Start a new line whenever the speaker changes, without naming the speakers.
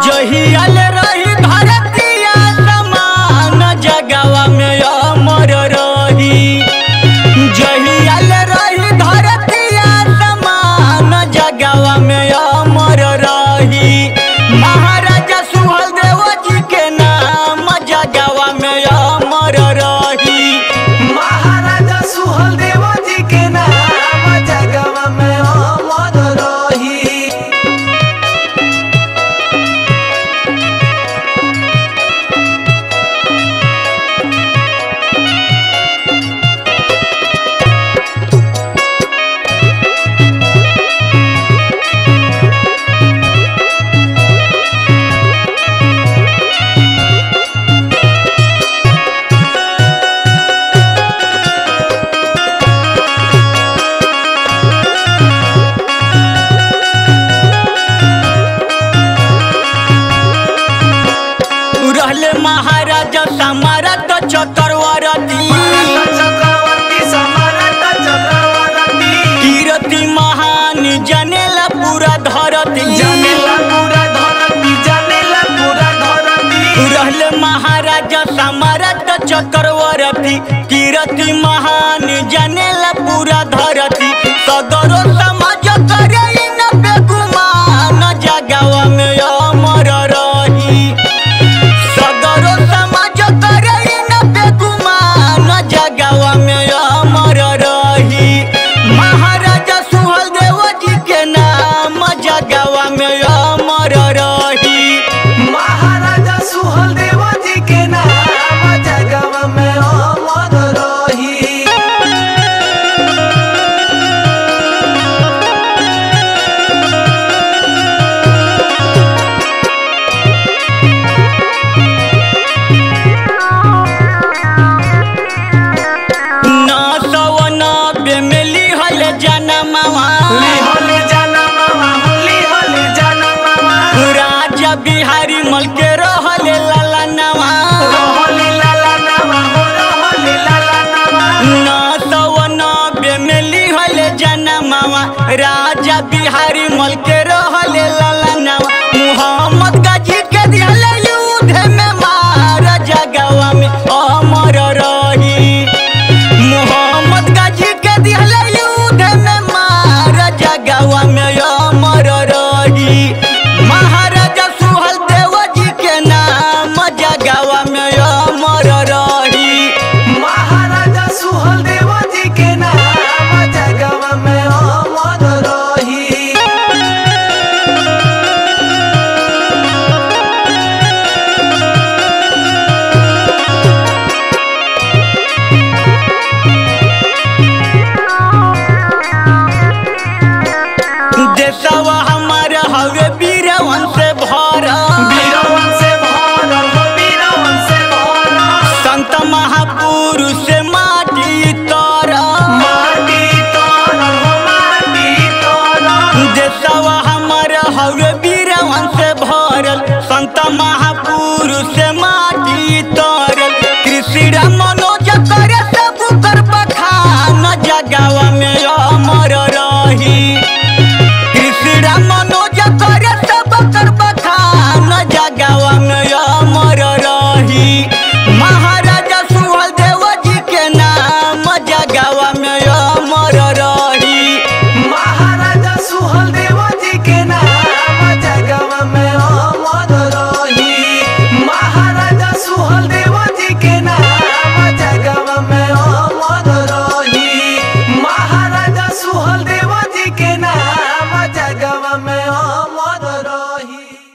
जहियाल रही धरतिया समान जगवा में अमर रही। जहियाल रही धरतिया समान जगवा में अमर रही। महाराजा सुहेलदेव जी के नाम जगवा में अमर रही।
महाराजा सुहेलदेव जी के नाम जगवा में अमर रही।
रहले महाराजा सम्राट चक्रवर्ती। कीर्ति महान जनेला पूरा धरती। रहले महाराजा सम्राट चक्रवर्ती। कीर्ति महान जनेला पूरा धरती। सगरो समाज करे न बेगुमान जगवा में अमर रही। सगरो समाज करे न बेगुमान जगवा में अमर रही। महाराजा सुहेलदेव जी के नाम जगवा में अमर रही।
महाराजा सुहेलदेव जी के नाम जगवा में अमर रही।
राजा बिहारी मल के रहले लाला नवा। 990 में लिहले जनमवा। राजा बिहारी मल के रहले लाला नवा। मोहम्मद गाजी के दिहले युद्ध में मार जगवा में अमर रही। मोहम्मद गाजी के दिहले युद्ध में मार जगवा में अमर रही। महाराजा सुहेलदेव जी के नाम जगवा में अमर रही।
महाराजा सुहेलदेव जी के नाम जगवा में अमर रही।
देशवा हमारा हवे वीरवन से भरा। संत महापुरुष से माटी तोरा। देशवा हमारा हवे वीरवन से भरल। संत महापुरुष से